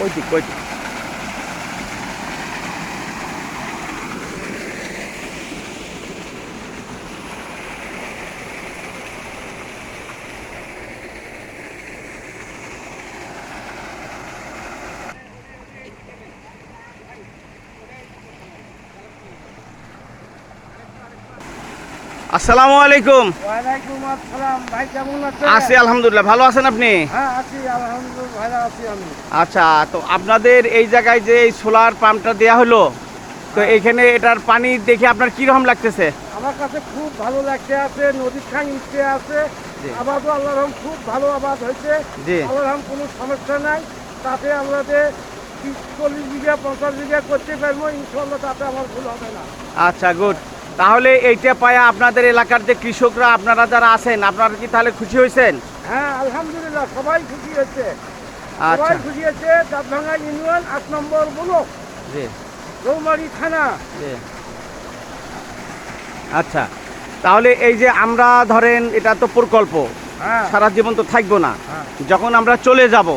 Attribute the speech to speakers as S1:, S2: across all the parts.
S1: ওই দিক ওই দিক। আসসালামু আলাইকুম।
S2: ওয়ালাইকুম আসসালাম ভাই, কেমন আছেন?
S1: আছি আলহামদুলিল্লাহ, ভালো আছেন আপনি?
S2: হ্যাঁ আছি আলহামদুলিল্লাহ, ভালো আছি আমি।
S1: আচ্ছা, তো আপনাদের এই জায়গায় যে এই সোলার পাম্পটা দেয়া হলো, তো এইখানে এটার পানি দেখে আপনার কি রকম লাগতেছে?
S2: আমার কাছে খুব ভালো লাগতে আছে, নদীর খান উঠতে আছে,
S1: জি।
S2: আবাদও আল্লাহর রহম খুব ভালো আবাদ হয়েছে।
S1: জি।
S2: আল্লাহর রহম কোনো সমস্যা নাই, তাতে আমাদের 40 বিঘা 50 বিঘা করতে পারবো ইনশাল্লাহ, তাতে আমার ভুল হবে না।
S1: আচ্ছা, গুড। তাহলে এইটা পায়া আপনাদের এলাকার যে কৃষকরা আপনারা যারা আছেন, আপনারা কি তাহলে খুশি হয়েছেন?
S2: হ্যাঁ আলহামদুলিল্লাহ, সবাই খুশি হয়েছে,
S1: আচ্ছা।
S2: সবাই খুশি হয়েছে। দাঁতভাঙ্গা ইউনিয়ন 8 নম্বর ব্লক,
S1: জি
S2: রৌমারী থানা।
S1: জি। আচ্ছা, তাহলে এই যে আমরা ধরেন এটা তো প্রকল্প,
S2: হ্যাঁ
S1: সারা জীবন তো থাকবো না,
S2: হ্যাঁ।
S1: যখন আমরা চলে যাব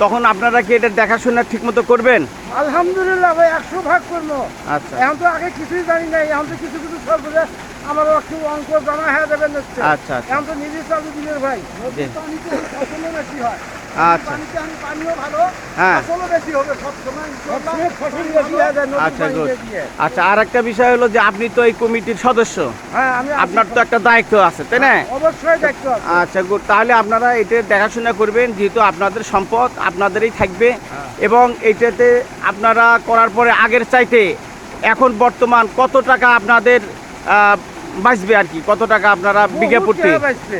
S1: তখন আপনারা কি এটা দেখাশোনা ঠিক মতো করবেন?
S2: আলহামদুলিল্লাহ ভাই, 100 ভাগ করবো।
S1: আচ্ছা
S2: এখন তো আগে কিছুই জানি নাই, এখন তো কিছু কিছু সব বলে আমারও একটু অঙ্ক জানা হয়ে যাবে নিশ্চয়।
S1: আচ্ছা আচ্ছা।
S2: এখন তো নিজে চালু দিনের ভাই,
S1: জি।
S2: পানিতে ফসলও বেশি হয়।
S1: আচ্ছা।
S2: পানিতে আমি পানিও ভালো,
S1: হ্যাঁ।
S2: ফসলও বেশি হবে সব সময়, সবসময় ফসল বেশি হয়ে যায় নদীর
S1: আচ্ছা, গুড।
S2: পানিতে দিয়ে।
S1: আচ্ছা, আর একটা বিষয় হলো যে আপনি তো এই কমিটির সদস্য,
S2: হ্যাঁ আমি
S1: আপনার তো একটা দায়িত্ব আছে, তাই না?
S2: অবশ্যই দেখতে হবে।
S1: আচ্ছা, গুড। তাহলে আপনারা এটা দেখাশোনা করবেন, যেহেতু আপনাদের সম্পদ আপনাদেরই থাকবে, এবং এইটাতে আপনারা করার পরে আগের চাইতে এখন বর্তমান কত টাকা আপনাদের বাঁচবে আর কি, কত টাকা আপনারা বিঘা
S2: বহুত
S1: প্রতি?
S2: টাকা বাঁচবে,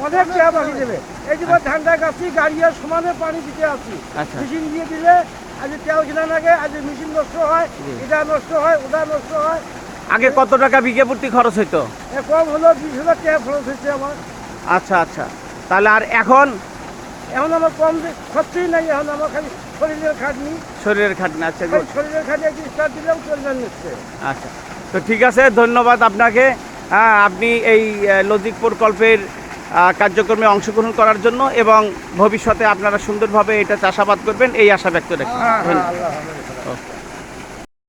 S2: অনেক টাকা বাকি দেবে। এই যে ধানটা গাছি গাড়িয়ার সমানে পানি দিতে আছি,
S1: আচ্ছা।
S2: মেশিন দিয়ে দিলে আজ তেল কিনা লাগে, আজ মেশিন নষ্ট হয়,
S1: জি।
S2: এটা নষ্ট হয়, ওটা নষ্ট হয়।
S1: আগে কত টাকা বিঘা প্রতি খরচ হইতো?
S2: কম হলো 20,000 টাকা খরচ হয়েছে আমার।
S1: আচ্ছা আচ্ছা। তাহলে আর এখন?
S2: এখন আমার কম খরচই নাই, এখন আমার খালি শরীরের খাটনি,
S1: শরীরের খাটনি। আচ্ছা, গুড।
S2: শরীরের খাটনি একটু স্টার্ট দিলেও চলবে নিচ্ছে।
S1: আচ্ছা, তো ঠিক আছে, ধন্যবাদ আপনাকে। হ্যাঁ, আপনি এই লজিক প্রকল্পের কার্যক্রমে অংশগ্রহণ করার জন্য, এবং ভবিষ্যতে আপনারা সুন্দরভাবে এটা চাষাবাদ করবেন এই আশা ব্যক্ত রাখি।
S2: হ্যাঁ হ্যাঁ,
S1: ধন্যবাদ।
S2: আল্লাহ হাফেজ।
S1: ওকে।